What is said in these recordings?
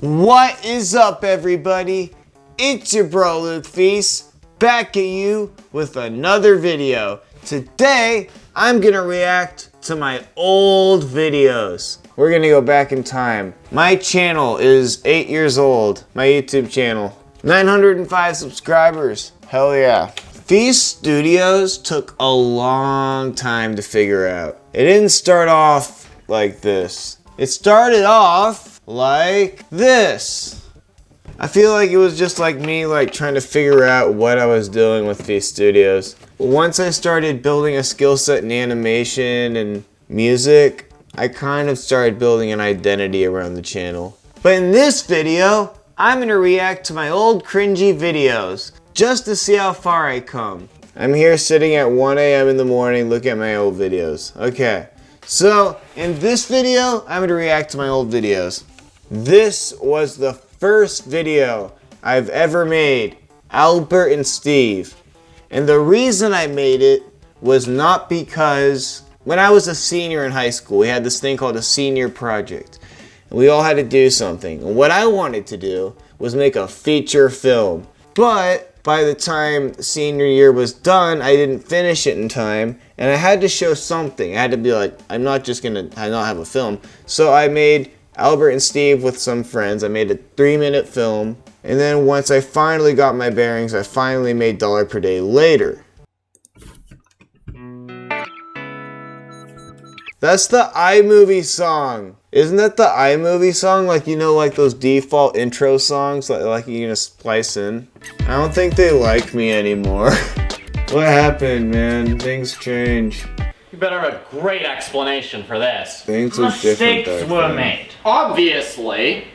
What is up, everybody? It's your bro Luke Feast, back at you with another video. Today, I'm gonna react to my old videos. We're gonna go back in time. My channel is 8 years old, my YouTube channel. 905 subscribers, hell yeah. Feast Studios took a long time to figure out. It didn't start off like this. It started off like this. I feel like it was just like me trying to figure out what I was doing with Feast Studios. Once I started building a skill set in animation and music, I kind of started building an identity around the channel. But in this video, I'm gonna react to my old cringy videos just to see how far I come. I'm here sitting at 1 a.m. in the morning looking at my old videos. Okay, so in this video, I'm gonna react to my old videos. This was the first video I've ever made, Albert and Steve. And the reason I made it was not because when I was a senior in high school, we had this thing called a senior project. And we all had to do something. And what I wanted to do was make a feature film. But by the time senior year was done, I didn't finish it in time. And I had to show something. I had to be like, I'm not just gonna not have a film. So I made Albert and Steve with some friends. I made a 3-minute film. And then once I finally got my bearings, I finally made $1 per day later. That's the iMovie song. Isn't that the iMovie song? Like, you know, like those default intro songs like you're gonna splice in? I don't think they like me anymore. What happened, man? Things change. You better have a great explanation for this. Things were different. Mistakes were made. Obviously.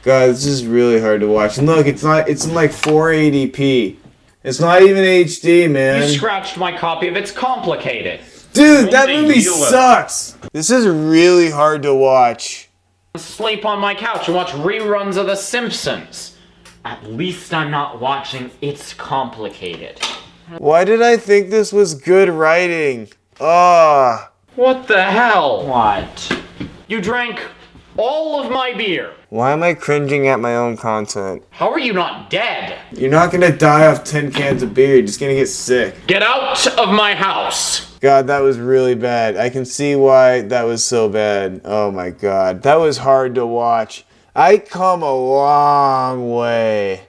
God, this is really hard to watch. And look, it's in like 480p. It's not even HD, man. You scratched my copy of It's Complicated. Dude, that movie sucks! This is really hard to watch. Sleep on my couch and watch reruns of The Simpsons. At least I'm not watching It's Complicated. Why did I think this was good writing? Ah. What the hell? What? You drank all of my beer. Why am I cringing at my own content? How are you not dead? You're not gonna die off 10 cans of beer, you're just gonna get sick. Get out of my house. God, that was really bad. I can see why that was so bad. Oh my God, that was hard to watch. I come a long way.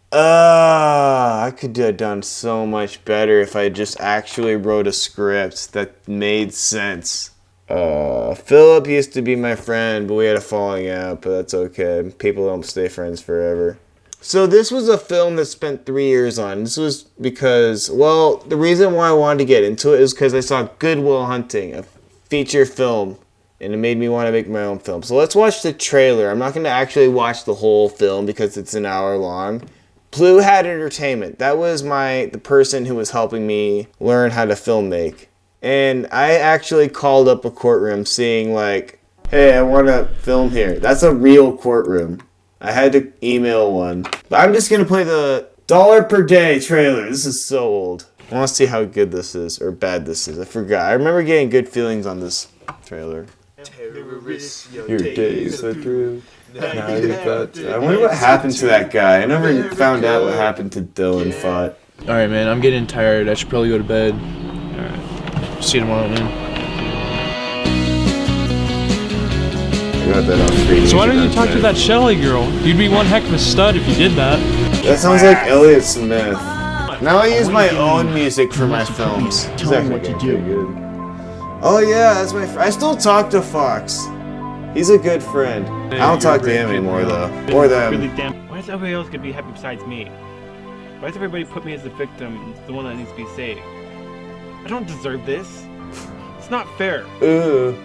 I could have done so much better if I just actually wrote a script that made sense. Philip used to be my friend, but we had a falling out, but that's okay. People don't stay friends forever. So this was a film that spent 3 years on. This was because, well, the reason why I wanted to get into it is because I saw Good Will Hunting, a feature film, and it made me want to make my own film. So let's watch the trailer. I'm not going to actually watch the whole film because it's an hour long. Blue Hat Entertainment, that was the person who was helping me learn how to film make. And I actually called up a courtroom saying like, hey, I want to film here. That's a real courtroom. I had to email one. But I'm just going to play the $1 per day trailer. This is so old. I want to see how good this is, or bad this is. I forgot. I remember getting good feelings on this trailer. Terrorists, your days are through. Now you're about to. I wonder what happened to that guy. I never found out what happened to Dylan Fott. Alright, man, I'm getting tired. I should probably go to bed. Alright. See you tomorrow, man. I got that on free. So why don't you talk to that Shelly girl? You'd be one heck of a stud if you did that. That sounds like Elliott Smith. Now I use my own music for my films. It's actually getting pretty good. Oh yeah, that's my I still talk to Fox. He's a good friend. I don't talk to him anymore though. Or them. Why is everybody else gonna be happy besides me? Why does everybody put me as the victim, the one that needs to be saved? I don't deserve this. It's not fair. Ooh.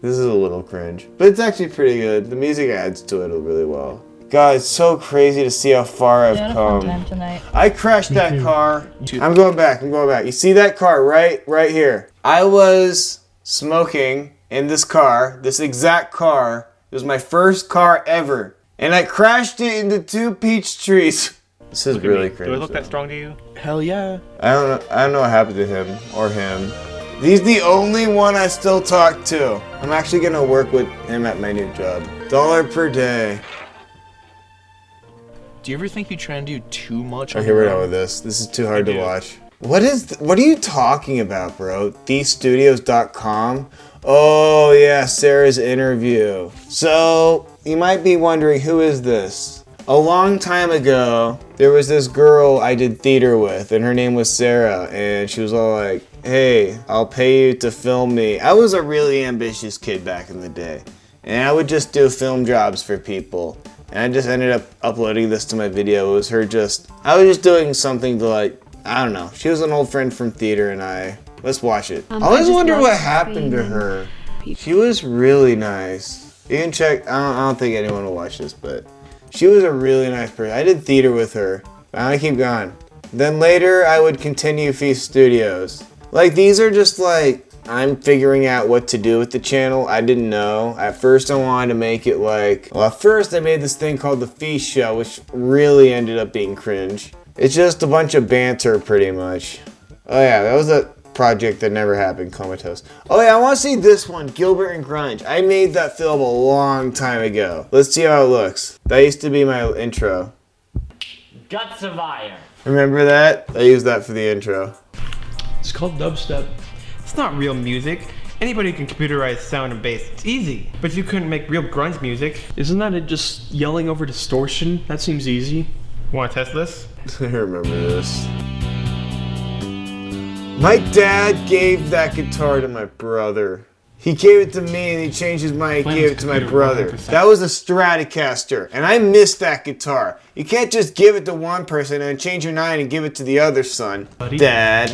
This is a little cringe. But it's actually pretty good. The music adds to it really well. God, it's so crazy to see how far I've come. I crashed that car. I'm going back. You see that car right here. I was smoking in this car, this exact car. It was my first car ever. And I crashed it into 2 peach trees. This is really crazy. Do I look that strong to you? Hell yeah. I don't know what happened to him or him. He's the only one I still talk to. I'm actually gonna work with him at my new job. $1 per day. Do you ever think you try and do too much? Oh, here we go with this. This is too hard to watch. What are you talking about, bro? TheStudios.com? Oh yeah, Sarah's interview. So, you might be wondering, who is this? A long time ago, there was this girl I did theater with, and her name was Sara, and she was all like, hey, I'll pay you to film me. I was a really ambitious kid back in the day, and I would just do film jobs for people. And I just ended up uploading this to my video. It was her I was just doing something to like, I don't know. She was an old friend from theater and let's watch it. I always wonder what happened to her. She was really nice. You can check, I don't think anyone will watch this, but she was a really nice person. I did theater with her. I'm gonna keep going. Then later I would continue Feast Studios. Like these are just like, I'm figuring out what to do with the channel. I didn't know. At first I wanted to make it like, well, at first I made this thing called The Feast Show, which really ended up being cringe. It's just a bunch of banter pretty much. Oh yeah, that was a project that never happened, Comatose. Oh yeah, I want to see this one, Giblert and Grunge. I made that film a long time ago. Let's see how it looks. That used to be my intro. Guts of Iron. Remember that? I used that for the intro. It's called dubstep. It's not real music. Anybody can computerize sound and bass. It's easy. But you couldn't make real grunge music. Isn't that it just yelling over distortion? That seems easy. Want to test this? I remember this. My dad gave that guitar to my brother. He gave it to me and he changed his mind and gave it to my brother. 100%. That was a Stratocaster and I missed that guitar. You can't just give it to one person and change your mind and give it to the other son. Buddy. Dad.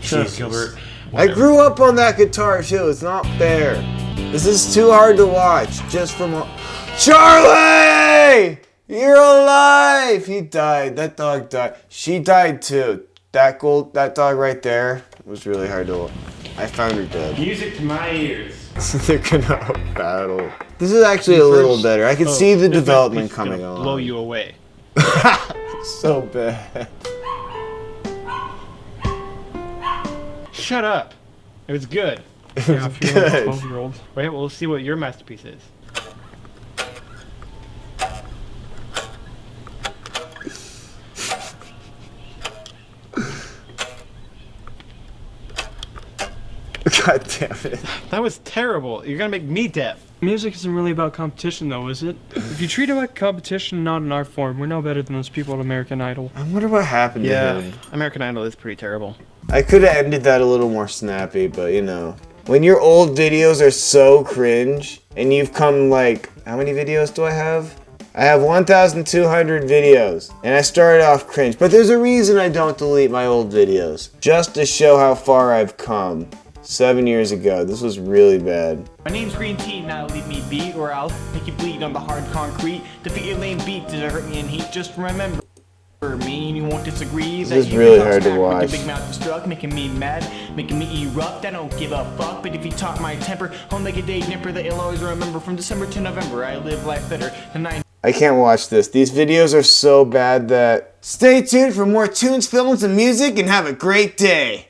Shut up, Jesus. Gilbert. I grew up on that guitar too. It's not fair. This is too hard to watch just from Charlie! You're alive! He died. That dog died. She died too. That dog right there was really hard to watch. I found her dead. Music to my ears. They're gonna battle. This is actually a little better. I can see the development coming on. Blow you away. So bad. Shut up. It was good. Yeah, if you're like a Good. 12-year-old. Wait, we'll see what your masterpiece is. God damn it. That was terrible. You're gonna make me deaf. Music isn't really about competition though, is it? If you treat it like competition, not an art form, we're no better than those people at American Idol. I wonder what happened to him. American Idol is pretty terrible. I could have ended that a little more snappy, but you know. When your old videos are so cringe, and you've come like, how many videos do I have? I have 1,200 videos, and I started off cringe. But there's a reason I don't delete my old videos. Just to show how far I've come. 7 years ago, this was really bad. My name's Green Tea, now leave me be, or I'll make you bleed on the hard concrete. Defeat your lame beat, does it hurt me in heat? Just remember me, and you won't disagree. This is really hard to watch. Big mouth struck, making me mad, making me erupt. I don't give a fuck, but if you talk my temper, home like a day nipper that you'll always remember. From December to November, I live life better than I can't watch this. These videos are so bad that... Stay tuned for more tunes, films, and music, and have a great day.